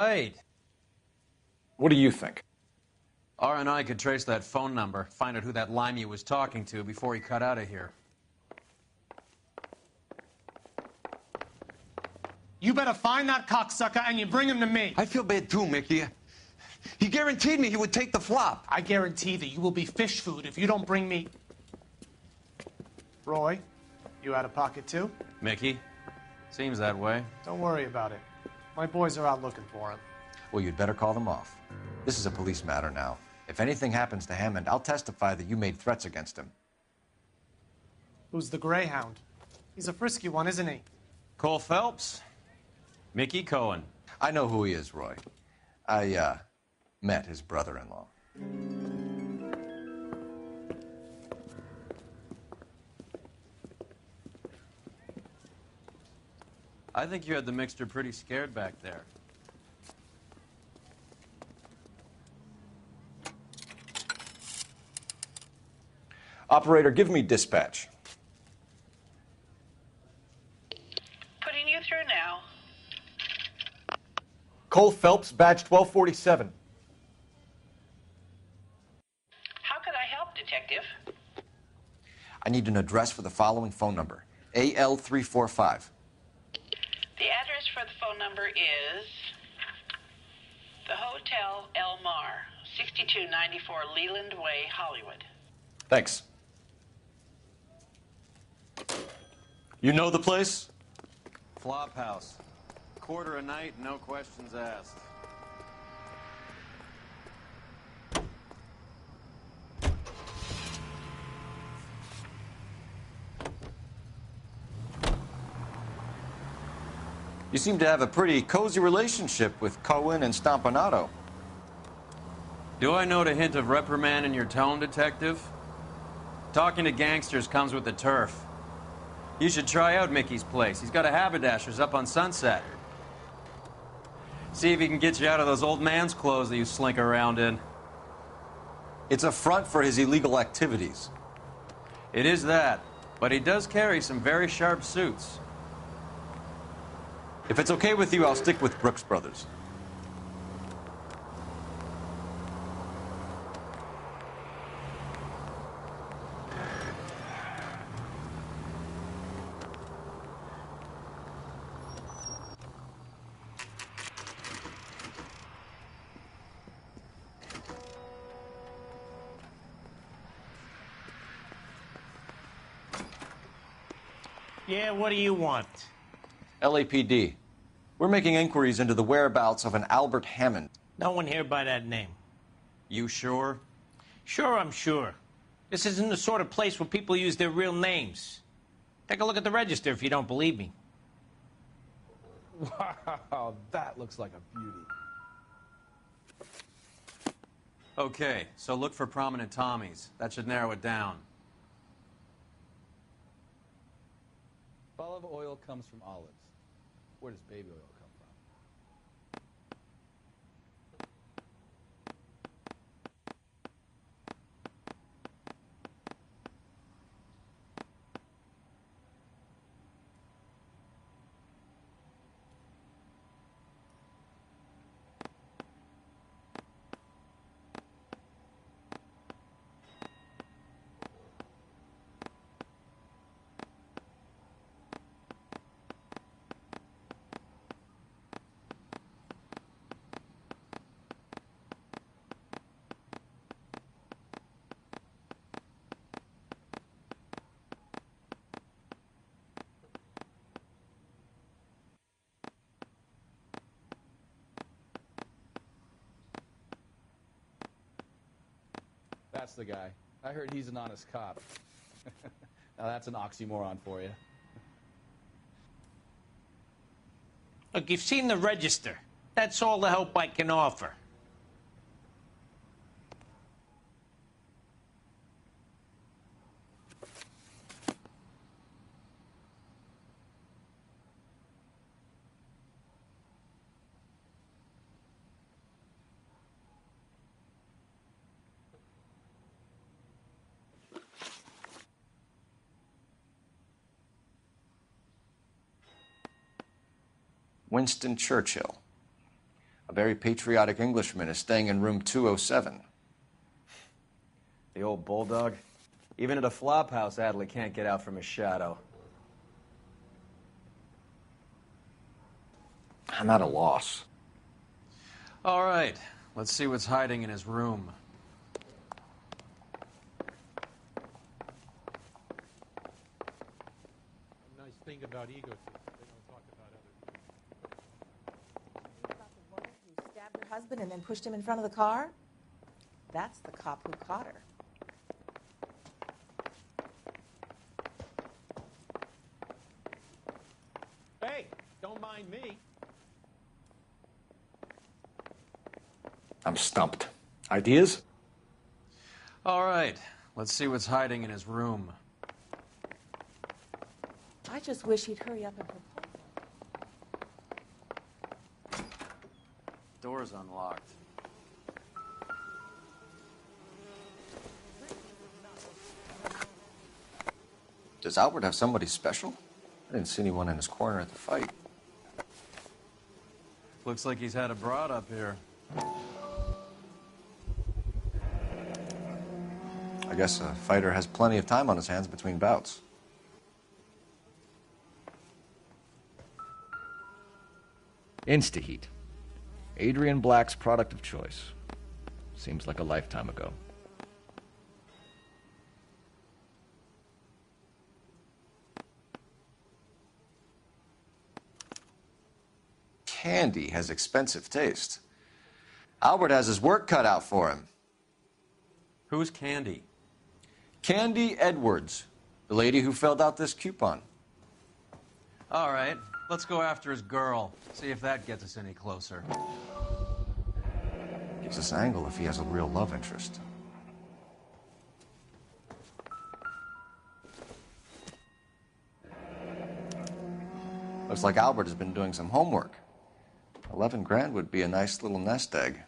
Right. What do you think? R&I could trace that phone number, find out who that limey was talking to before he cut out of here. You better find that cocksucker and you bring him to me. I feel bad too, Mickey. He guaranteed me he would take the flop. I guarantee that you will be fish food if you don't bring me... Roy, you out of pocket too? Mickey? Seems that way. Don't worry about it. My boys are out looking for him. Well, you'd better call them off. This is a police matter now. If anything happens to Hammond, I'll testify that you made threats against him. Who's the Greyhound? He's a frisky one, isn't he? Cole Phelps? Mickey Cohen. I know who he is, Roy. I, met his brother-in-law. I think you had the mixture pretty scared back there. Operator, give me dispatch. Putting you through now. Cole Phelps, badge 1247. How could I help, Detective? I need an address for the following phone number, AL345. The address for the phone number is the Hotel Elmar, 6294 Leland Way, Hollywood. Thanks. You know the place? Flop house. Quarter a night, no questions asked. You seem to have a pretty cozy relationship with Cohen and Stompanato. Do I note a hint of reprimand in your tone, Detective? Talking to gangsters comes with the turf. You should try out Mickey's place. He's got a haberdasher's up on Sunset. See if he can get you out of those old man's clothes that you slink around in. It's a front for his illegal activities. It is that, but he does carry some very sharp suits. If it's okay with you, I'll stick with Brooks Brothers. Yeah, what do you want? LAPD. We're making inquiries into the whereabouts of an Albert Hammond. No one here by that name. You sure? Sure, I'm sure. This isn't the sort of place where people use their real names. Take a look at the register if you don't believe me. Wow, that looks like a beauty. Okay, so look for prominent Tommies. That should narrow it down. Olive oil comes from olives. Where does baby oil come from? That's the guy. I heard he's an honest cop. Now that's an oxymoron for you. Look, you've seen the register. That's all the help I can offer. Winston Churchill. A very patriotic Englishman is staying in room 207. The old bulldog. Even at a flop house, Adley can't get out from his shadow. I'm at a loss. All right, let's see what's hiding in his room. A nice thing about egotism, they don't talk about other people. About the woman who stabbed her husband and then pushed him in front of the car? That's the cop who caught her. Hey, don't mind me. I'm stumped. Ideas? All right, let's see what's hiding in his room. I just wish he'd hurry up and propose. Door's unlocked. Does Albert have somebody special? I didn't see anyone in his corner at the fight. Looks like he's had a broad up here. I guess a fighter has plenty of time on his hands between bouts. Instaheat. Adrian Black's product of choice. Seems like a lifetime ago. Candy has expensive taste. Albert has his work cut out for him. Who's Candy? Candy Edwards, the lady who filled out this coupon. All right, let's go after his girl. See if that gets us any closer. Gives us an angle if he has a real love interest. Looks like Albert has been doing some homework. 11 grand would be a nice little nest egg.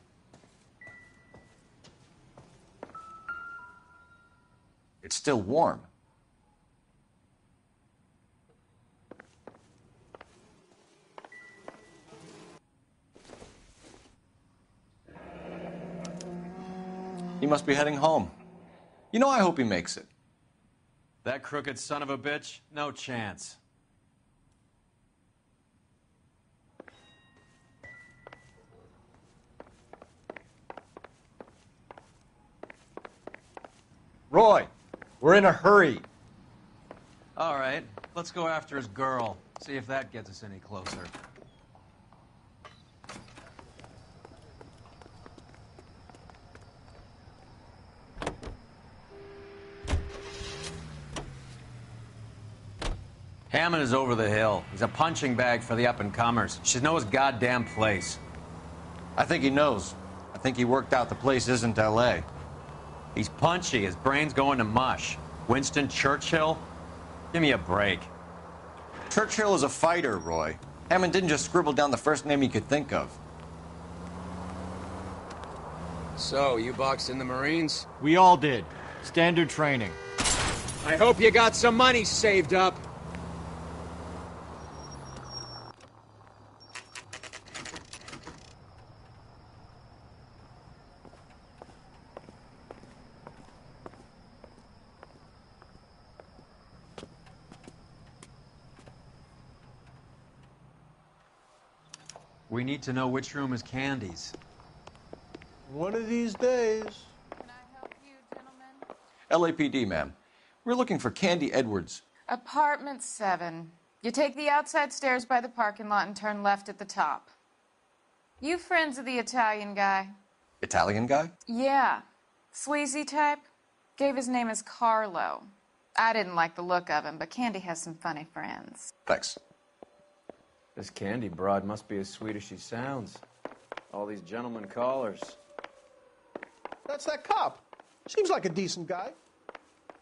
It's still warm. He must be heading home. You know, I hope he makes it. That crooked son of a bitch? No chance. Roy, we're in a hurry. All right, let's go after his girl. See if that gets us any closer. Hammond is over the hill. He's a punching bag for the up-and-comers. Should know his goddamn place. I think he knows. I think he worked out the place isn't L.A. He's punchy. His brain's going to mush. Winston Churchill? Give me a break. Churchill is a fighter, Roy. Hammond didn't just scribble down the first name he could think of. So, you boxed in the Marines? We all did. Standard training. I hope you got some money saved up. We need to know which room is Candy's. One of these days. Can I help you, gentlemen? LAPD, ma'am. We're looking for Candy Edwards. Apartment 7. You take the outside stairs by the parking lot and turn left at the top. You friends of the Italian guy? Italian guy? Yeah. Sleazy type? Gave his name as Carlo. I didn't like the look of him, but Candy has some funny friends. Thanks. This Candy broad must be as sweet as she sounds. All these gentlemen callers. That's that cop. Seems like a decent guy.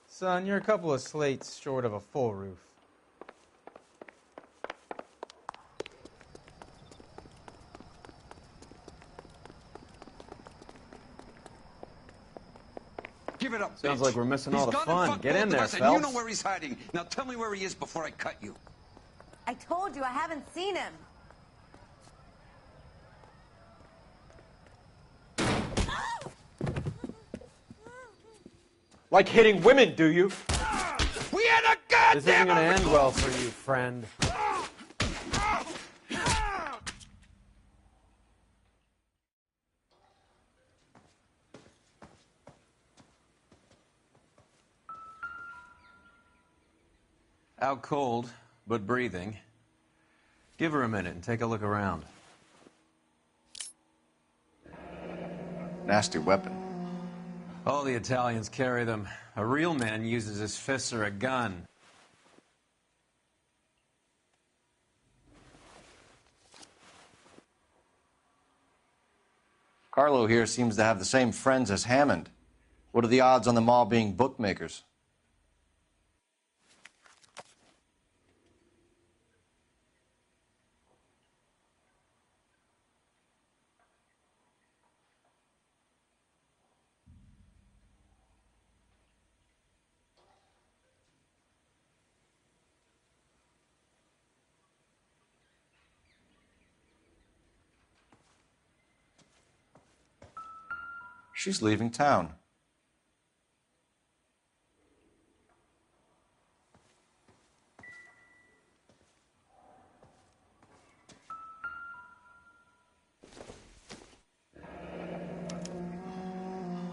Son, you're a couple of slates short of a full roof. Give it up, Sounds bitch. like we're missing all the He's gone fun. and fucked Get in both of there, us, and Phelps. you know where he's hiding. Now tell me where he is before I cut you. I told you I haven't seen him. Like hitting women, do you? We had a goddamn... This isn't gonna end well for you, friend. Out cold, but breathing. Give her a minute and take a look around. Nasty weapon. All the Italians carry them. A real man uses his fists or a gun. Carlo here seems to have the same friends as Hammond. What are the odds on them all being bookmakers? She's leaving town.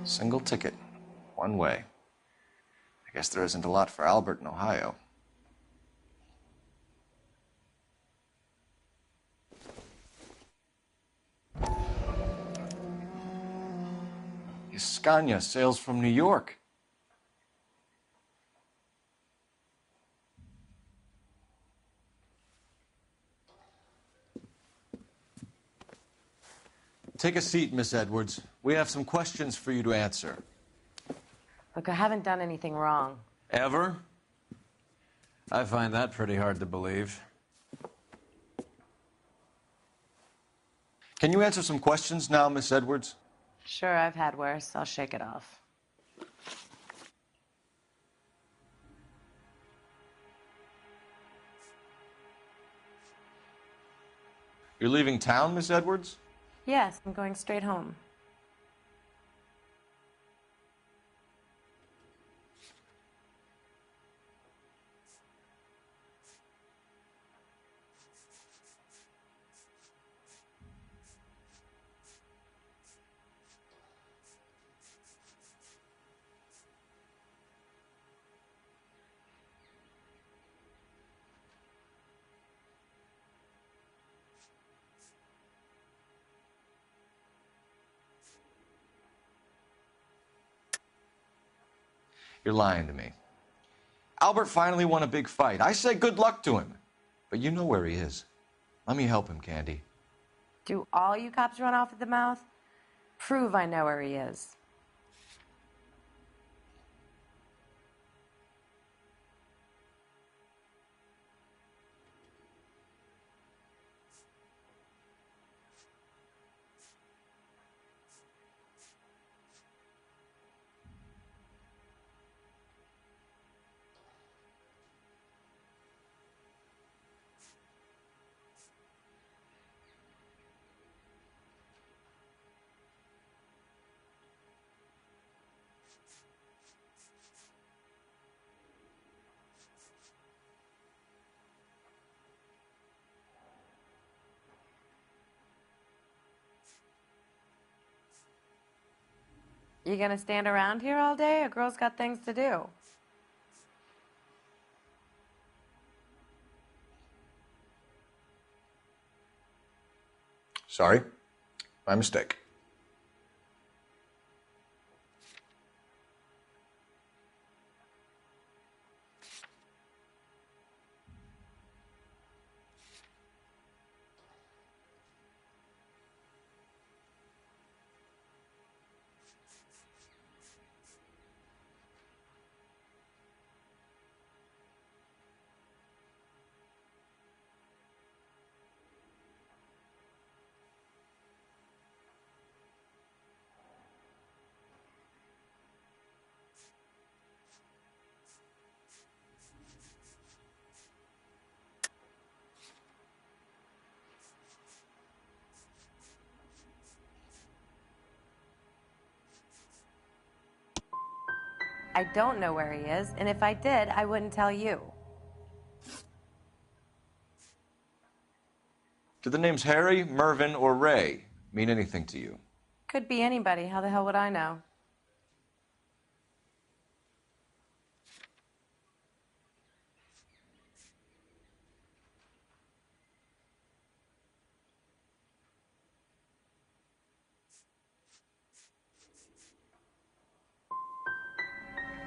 Single ticket, one way. I guess there isn't a lot for Albert in Ohio. Scania sails from New York. Take a seat, Miss Edwards. We have some questions for you to answer. Look, I haven't done anything wrong. Ever? I find that pretty hard to believe. Can you answer some questions now, Miss Edwards? Sure, I've had worse. I'll shake it off. You're leaving town, Miss Edwards? Yes, I'm going straight home. You're lying to me. Albert finally won a big fight. I say good luck to him. But you know where he is. Let me help him, Candy. Do all you cops run off at the mouth? Prove I know where he is. You gonna stand around here all day? A girl's got things to do. Sorry. My mistake. I don't know where he is, and if I did, I wouldn't tell you. Do the names Harry, Mervyn, or Ray mean anything to you? Could be anybody. How the hell would I know?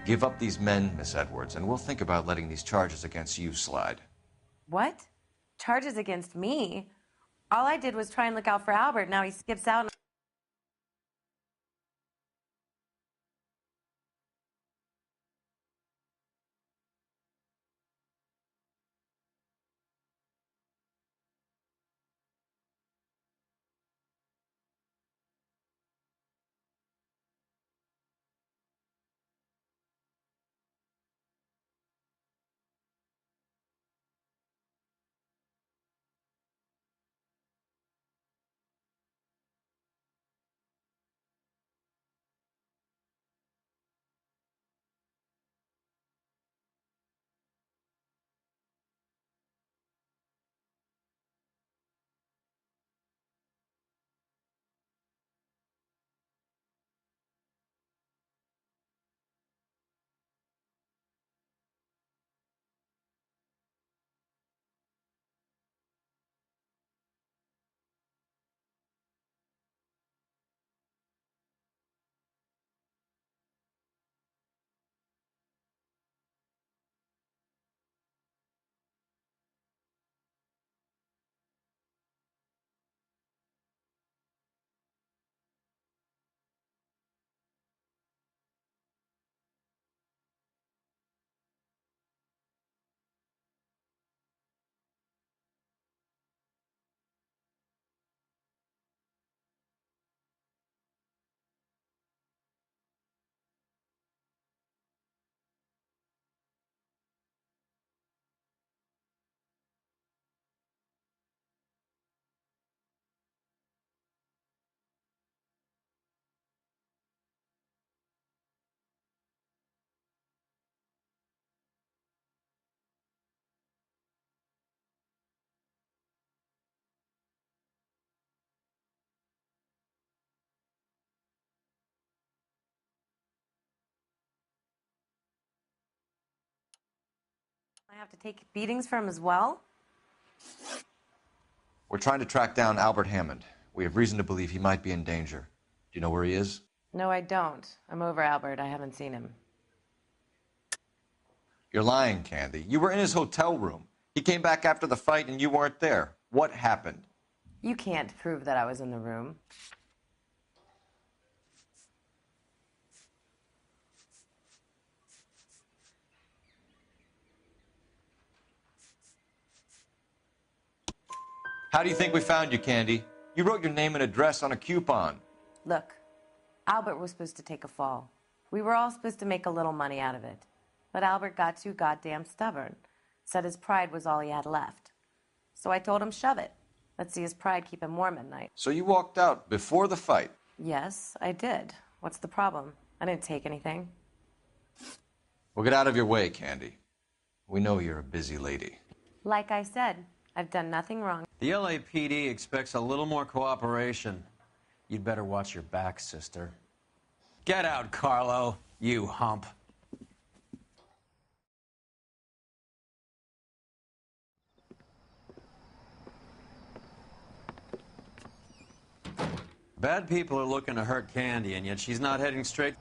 Give up these men, Miss Edwards, and we'll think about letting these charges against you slide. What? Charges against me? All I did was try and look out for Albert. Now he skips out and... I have to take beatings for him as well? We're trying to track down Albert Hammond. We have reason to believe he might be in danger. Do you know where he is? No, I don't. I'm over Albert. I haven't seen him. You're lying, Candy. You were in his hotel room. He came back after the fight and you weren't there. What happened? You can't prove that I was in the room. How do you think we found you, Candy? You wrote your name and address on a coupon. Look, Albert was supposed to take a fall. We were all supposed to make a little money out of it. But Albert got too goddamn stubborn. Said his pride was all he had left. So I told him, shove it. Let's see his pride keep him warm at night. So you walked out before the fight? Yes, I did. What's the problem? I didn't take anything. Well, get out of your way, Candy. We know you're a busy lady. Like I said, I've done nothing wrong. The LAPD expects a little more cooperation. You'd better watch your back, sister. Get out, Carlo, you hump. Bad people are looking to hurt Candy, and yet she's not heading straight...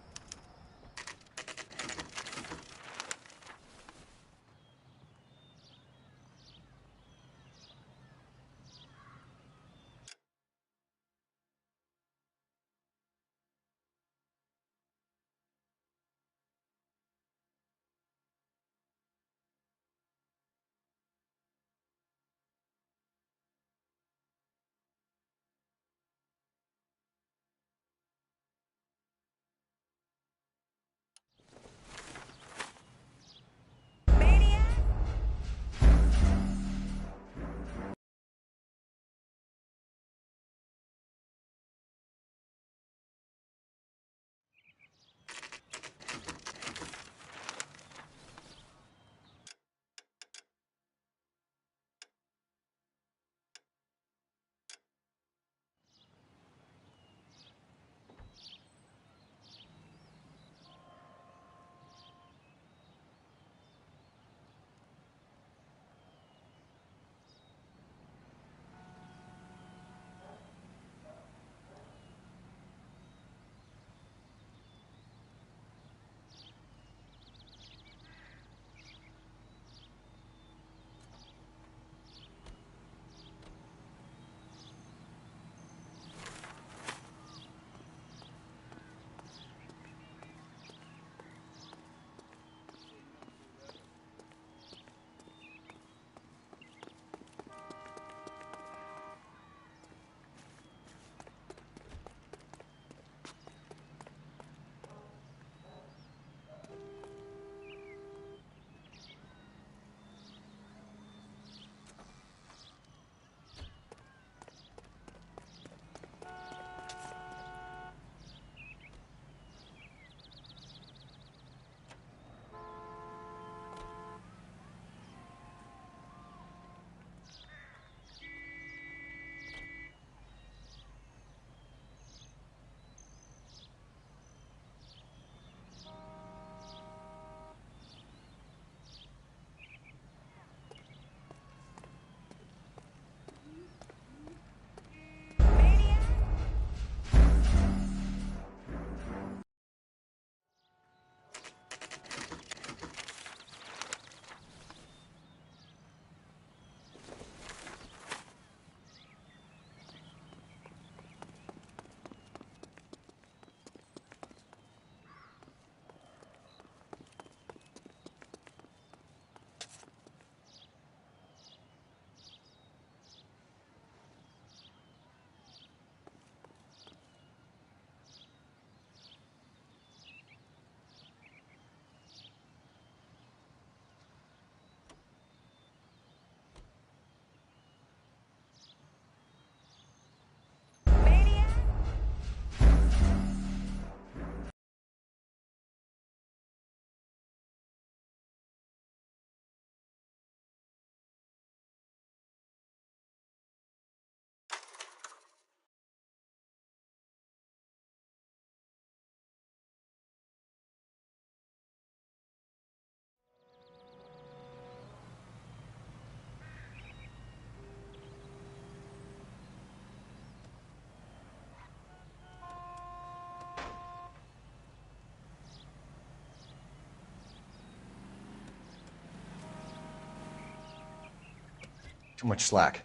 Too much slack.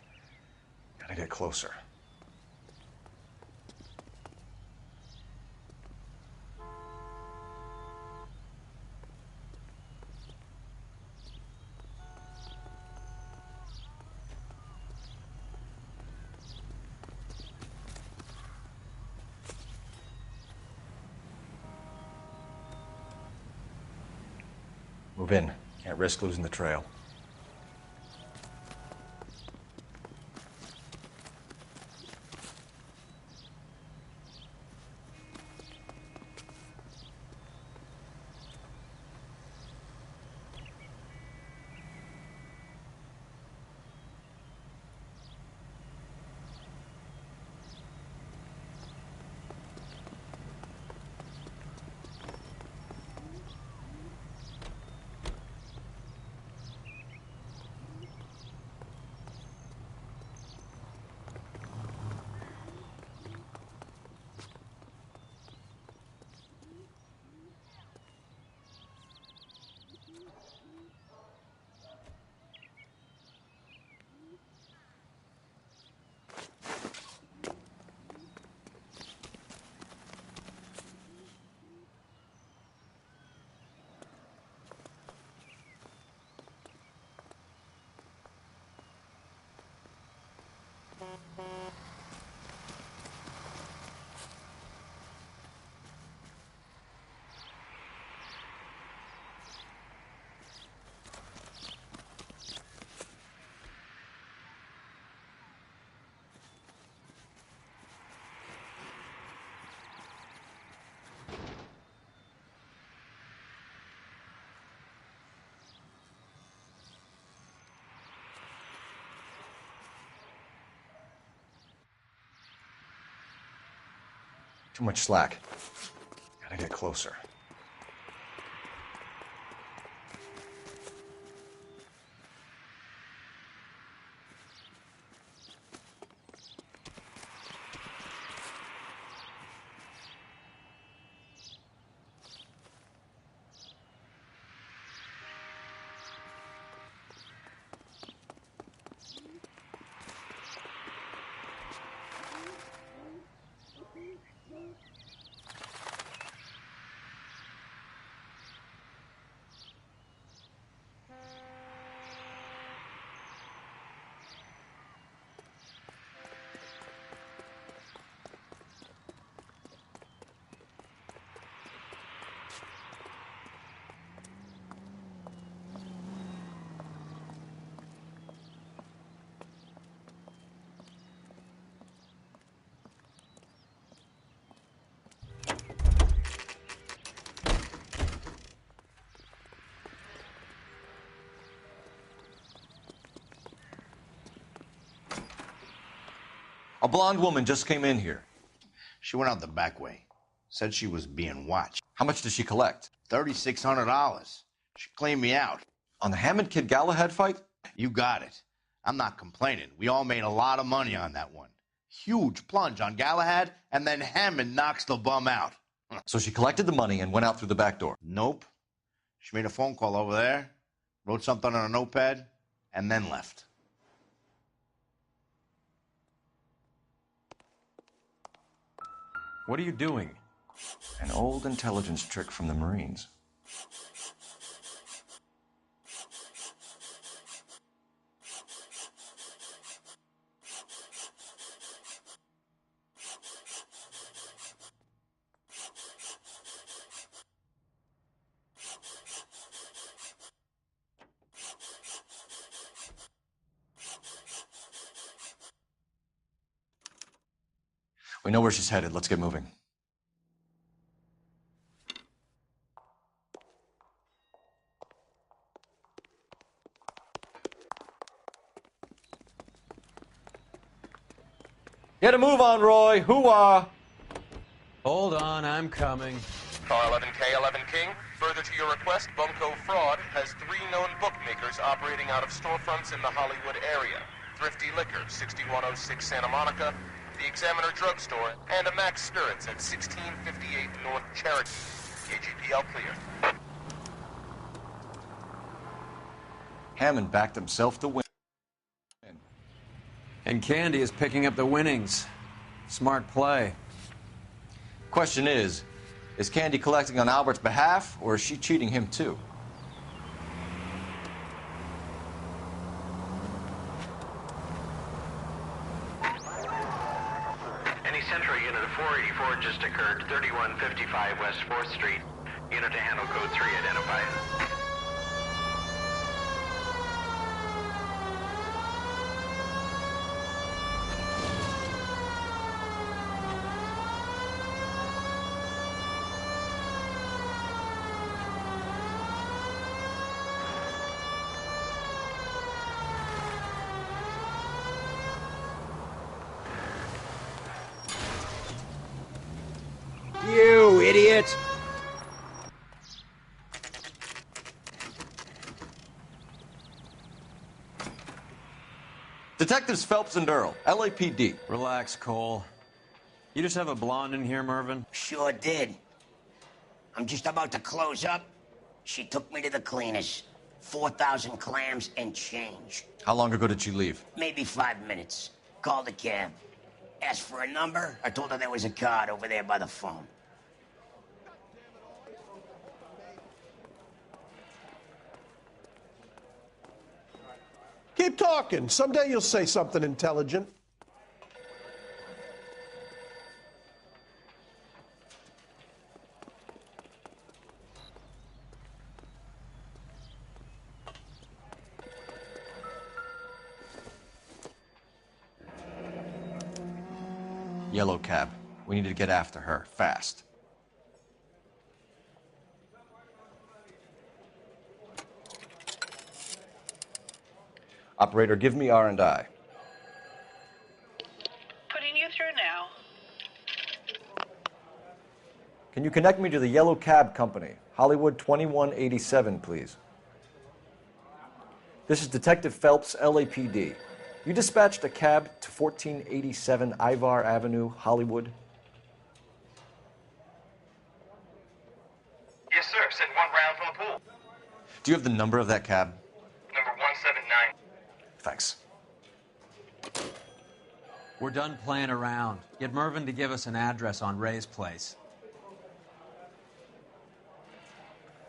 Gotta get closer. Move in. Can't risk losing the trail. Too much slack. Gotta get closer. A blonde woman just came in here. She went out the back way. Said she was being watched. How much did she collect? $3,600. She cleaned me out. On the Hammond Kid Galahad fight? You got it. I'm not complaining. We all made a lot of money on that one. Huge plunge on Galahad, and then Hammond knocks the bum out. So she collected the money and went out through the back door? Nope. She made a phone call over there, wrote something on a notepad, and then left. What are you doing? An old intelligence trick from the Marines. We know where she's headed. Let's get moving. Get a move on, Roy. Hoo-ah! Hold on, I'm coming. Car 11K, 11 King. Further to your request, Bunko Fraud has 3 known bookmakers operating out of storefronts in the Hollywood area. Thrifty Liquor, 6106 Santa Monica, the Examiner Drugstore, and a Max Spirits at 1658 North Cherokee. KGPL clear. Hammond backed himself to win. And Candy is picking up the winnings. Smart play. Question is Candy collecting on Albert's behalf, or is she cheating him too? Any Central unit of 484 just occurred, 3155 West 4th Street. Unit to handle code 3 identified. You idiot! Detectives Phelps and Earl, LAPD. Relax, Cole. You just have a blonde in here, Mervyn? Sure did. I'm just about to close up. She took me to the cleaners. 4,000 clams and change. How long ago did she leave? Maybe 5 minutes. Called a cab. Asked for a number. I told her there was a card over there by the phone. Keep talking. Someday you'll say something intelligent. Yellow cab. We need to get after her, fast. Operator, give me R&I. Putting you through now. Can you connect me to the Yellow Cab Company, Hollywood 2187, please? This is Detective Phelps, LAPD. You dispatched a cab to 1487 Ivar Avenue, Hollywood? Yes, sir. Send one round from the pool. Do you have the number of that cab? Number 179. Thanks. We're done playing around. Get Mervyn to give us an address on Ray's place.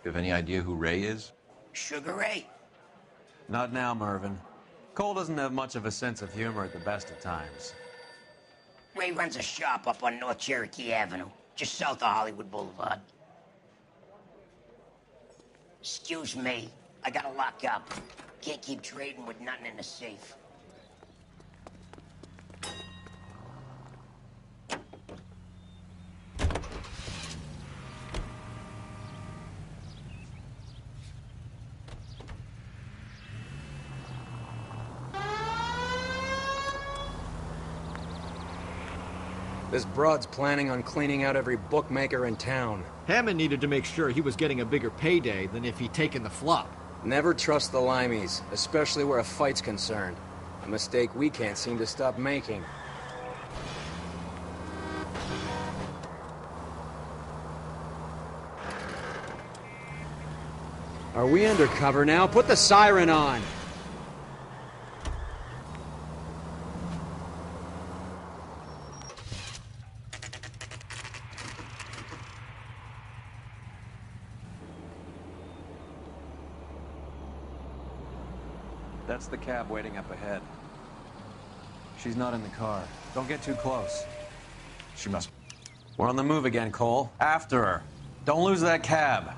You have any idea who Ray is? Sugar Ray? Not now, Mervyn. Cole doesn't have much of a sense of humor at the best of times. Ray runs a shop up on North Cherokee Avenue, just south of Hollywood Boulevard. Excuse me, I gotta lock up. Can't keep trading with nothing in the safe. This broad's planning on cleaning out every bookmaker in town. Hammond needed to make sure he was getting a bigger payday than if he'd taken the flop. Never trust the limeys, especially where a fight's concerned. A mistake we can't seem to stop making. Are we undercover now? Put the siren on! That's the cab waiting up ahead. She's not in the car. Don't get too close. She must. We're on the move again, Cole. After her. Don't lose that cab.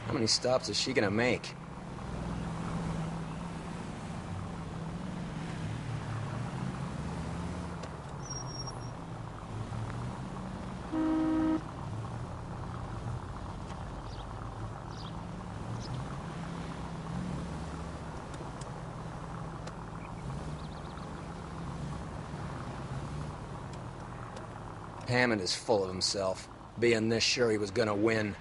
How many stops is she gonna make? Hammond is full of himself, being this sure he was gonna win.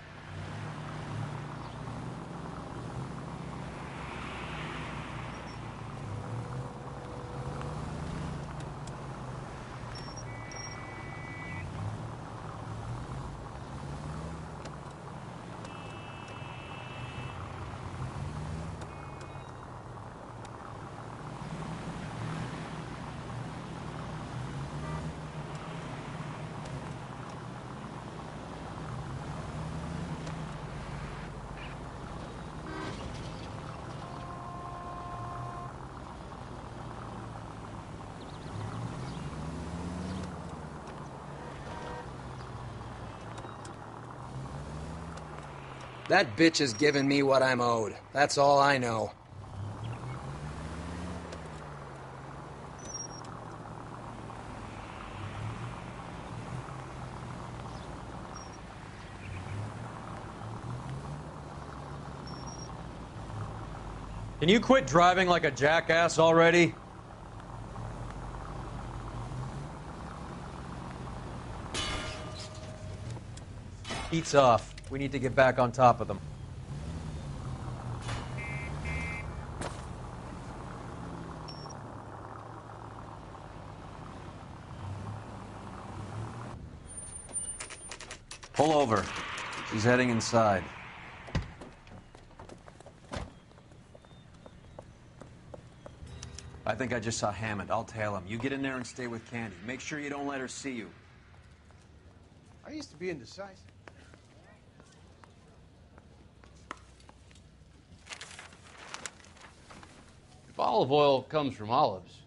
That bitch has given me what I'm owed. That's all I know. Can you quit driving like a jackass already? Heat's off. We need to get back on top of them. Pull over. She's heading inside. I think I just saw Hammond. I'll tail him. You get in there and stay with Candy. Make sure you don't let her see you. I used to be indecisive. If olive oil comes from olives,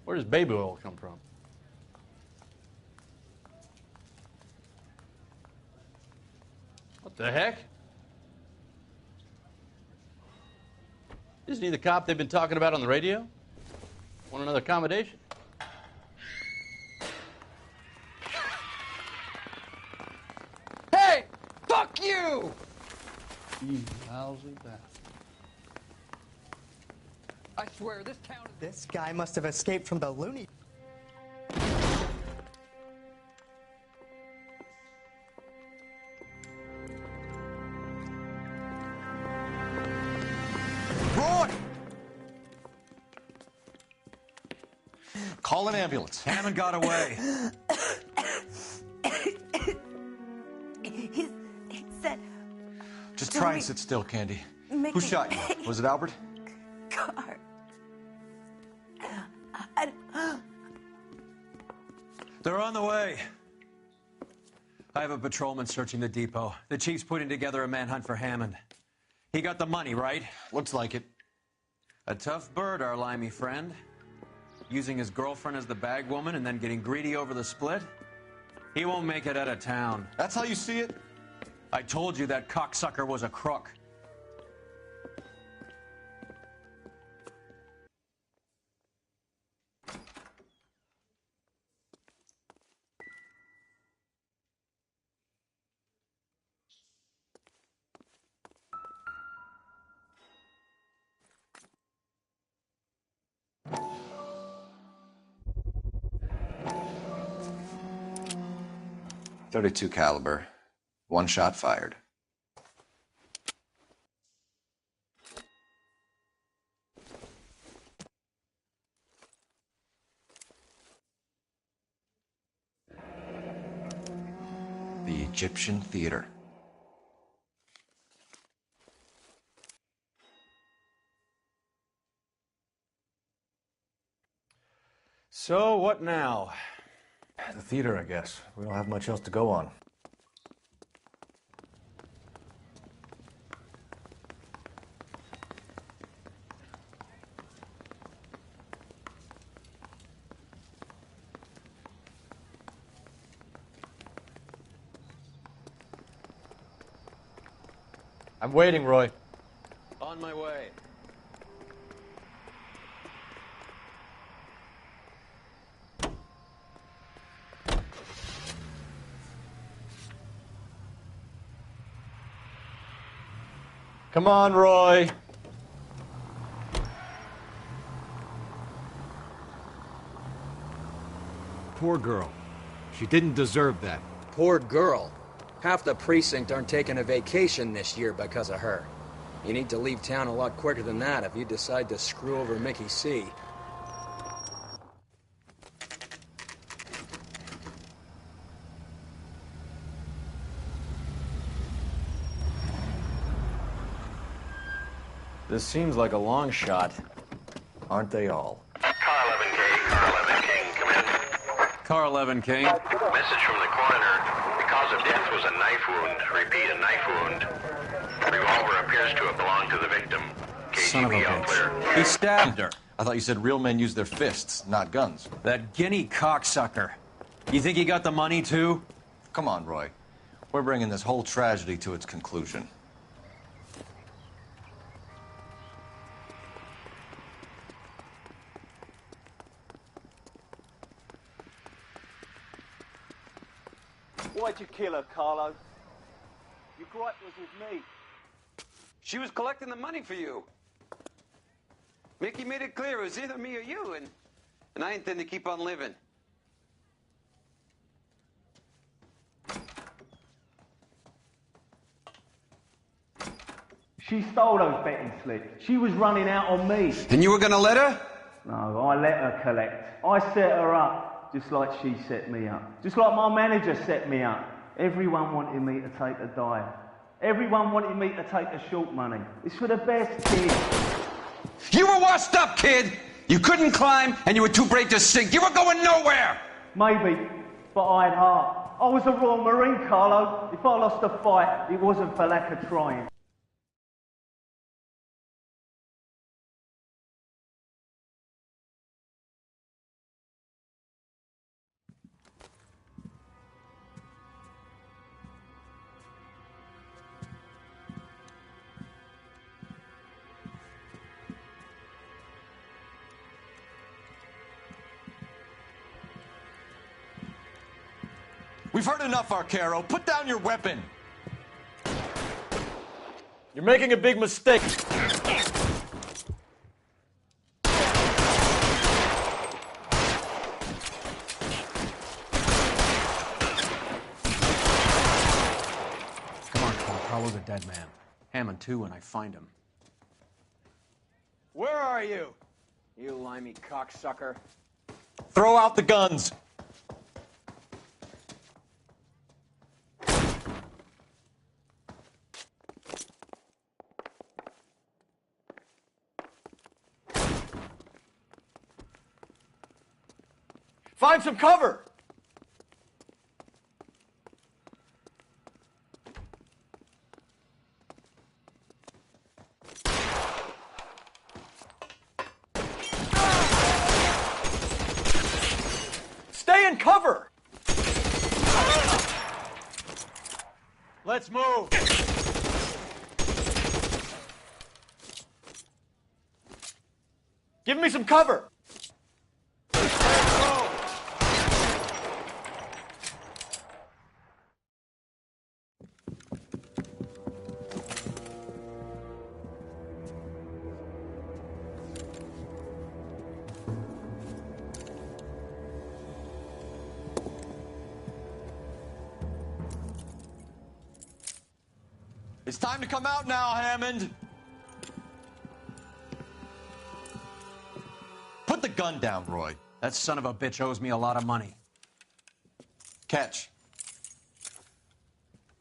where does baby oil come from? What the heck? Isn't he the cop they've been talking about on the radio? Want another accommodation? Hey! Fuck you! You lousy bastard. I swear, this town... This guy must have escaped from the loony... Roy! Call an ambulance. Hammond got away. He said... Just try and sit still, Candy. Mickey. Who shot you? Was it Albert? Car. They're on the way. I have a patrolman searching the depot. The chief's putting together a manhunt for Hammond. He got the money, right? Looks like it. A tough bird, our limey friend. Using his girlfriend as the bag woman and then getting greedy over the split. He won't make it out of town. That's how you see it? I told you that cocksucker was a crook. .32 caliber. One shot fired. The Egyptian Theater. So, what now? The theater, I guess. We don't have much else to go on. I'm waiting, Roy. On my way. Come on, Roy. Poor girl. She didn't deserve that. Poor girl. Half the precinct aren't taking a vacation this year because of her. You need to leave town a lot quicker than that if you decide to screw over Mickey C. This seems like a long shot. Aren't they all? Car 11K, Car 11 King, come in. Car 11 King. Message from the coroner. The cause of death was a knife wound. Repeat, a knife wound. Revolver appears to have belonged to the victim. Son of a KGB all clear. bitch. He stabbed her. I thought you said real men use their fists, not guns. That guinea cocksucker. You think he got the money, too? Come on, Roy. We're bringing this whole tragedy to its conclusion. Why'd you kill her, Carlo? Your gripe was with me. She was collecting the money for you. Mickey made it clear it was either me or you, and I intend to keep on living. She stole those betting slips. She was running out on me. And you were gonna let her? No, I let her collect. I set her up, just like she set me up. Just like my manager set me up. Everyone wanted me to take a dive. Everyone wanted me to take the short money. It's for the best, kid. You were washed up, kid! You couldn't climb, and you were too brave to sink. You were going nowhere! Maybe, but I had heart. I was a Royal Marine, Carlo. If I lost a fight, it wasn't for lack of trying. We've heard enough, Arcaro. Put down your weapon. You're making a big mistake. Come on, Cole. Carlo's a dead man. Hammond, too, when I find him. Where are you? You limey cocksucker. Throw out the guns. Find some cover! Stay in cover! Let's move! Give me some cover! It's time to come out now, Hammond. Put the gun down, Roy. That son of a bitch owes me a lot of money. Catch.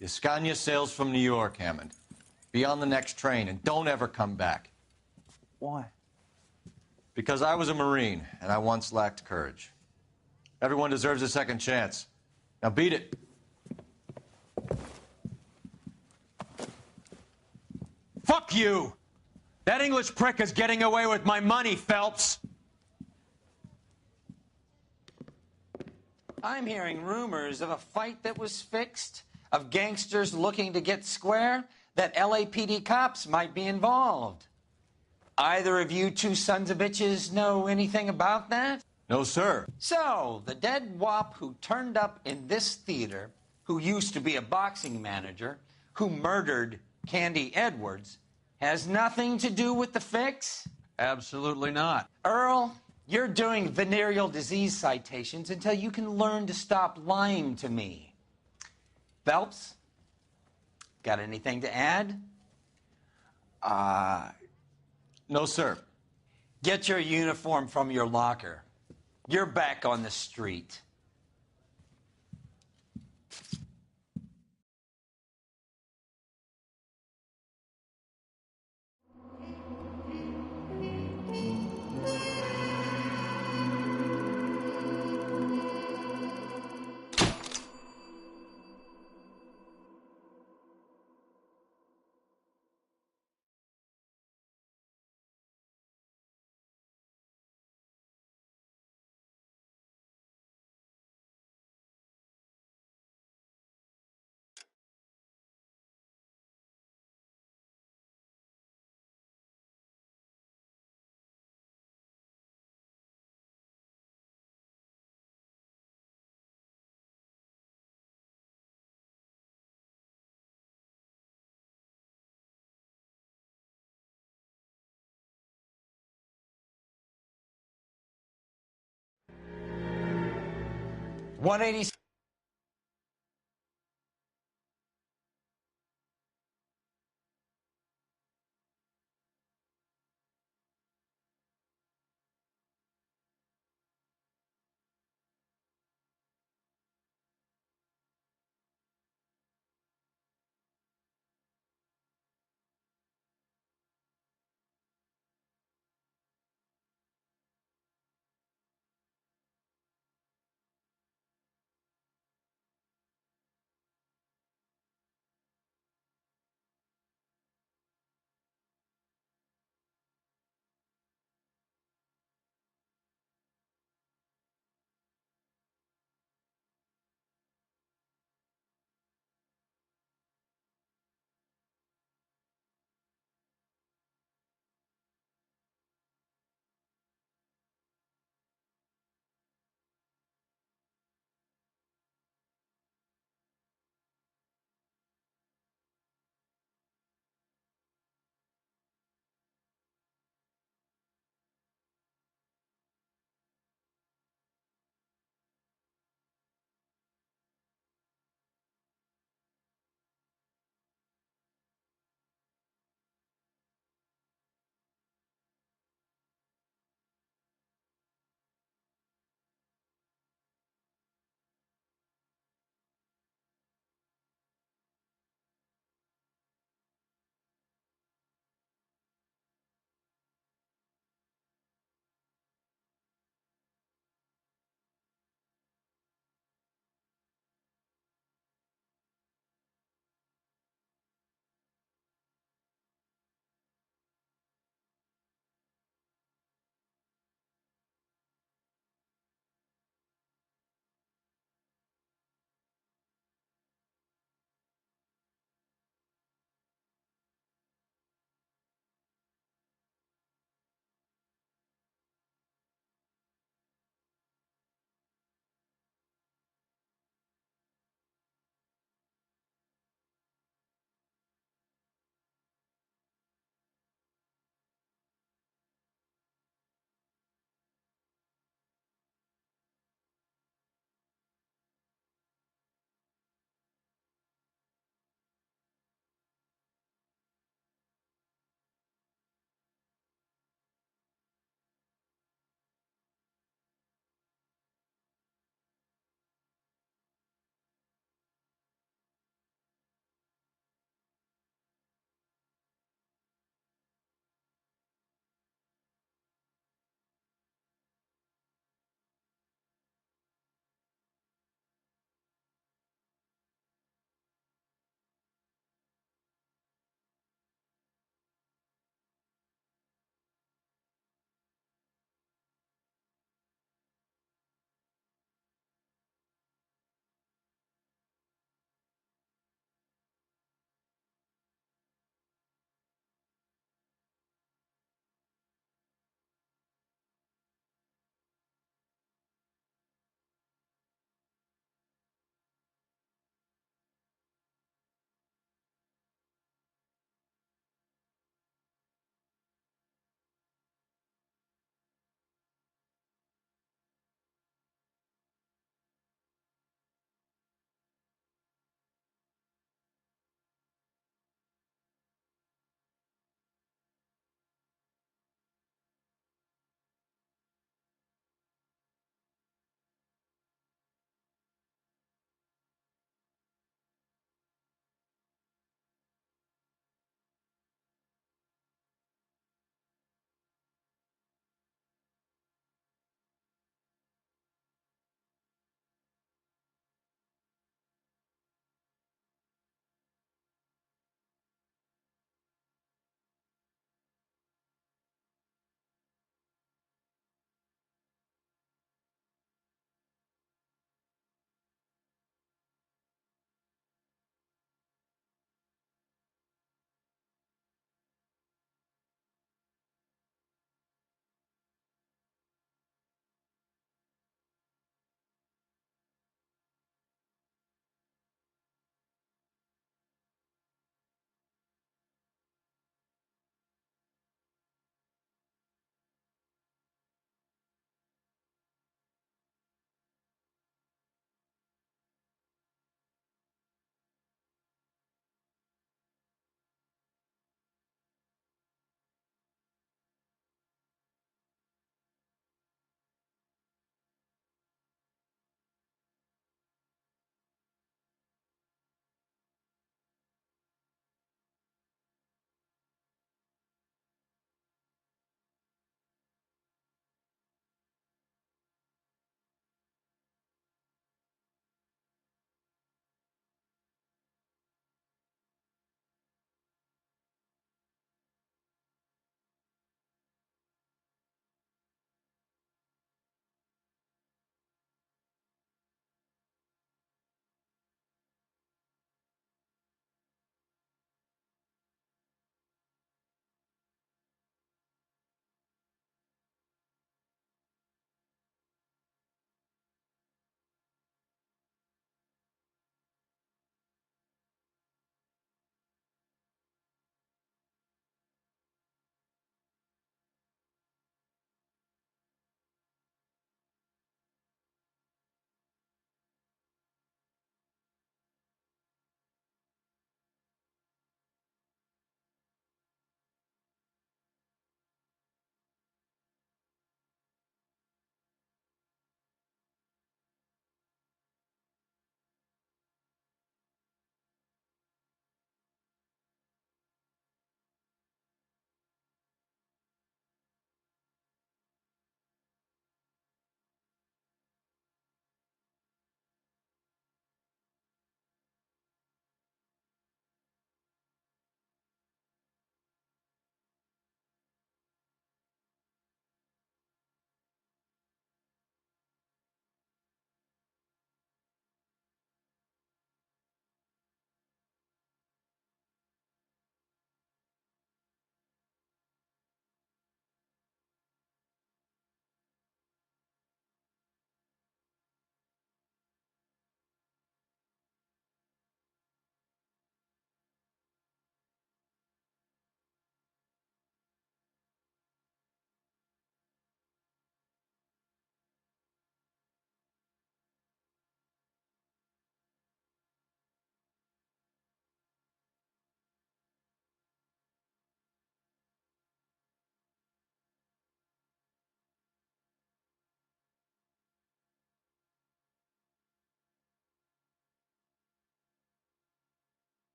Yascania sails from New York, Hammond. Be on the next train and don't ever come back. Why? Because I was a Marine and I once lacked courage. Everyone deserves a second chance. Now beat it. Fuck you! That English prick is getting away with my money, Phelps! I'm hearing rumors of a fight that was fixed, of gangsters looking to get square, that LAPD cops might be involved. Either of you two sons of bitches know anything about that? No, sir. So, the dead wop who turned up in this theater, who used to be a boxing manager, who murdered Candy Edwards, has nothing to do with the fix? Absolutely not. Earl, you're doing venereal disease citations until you can learn to stop lying to me. Phelps, got anything to add? No, sir. Get your uniform from your locker. You're back on the street. 180.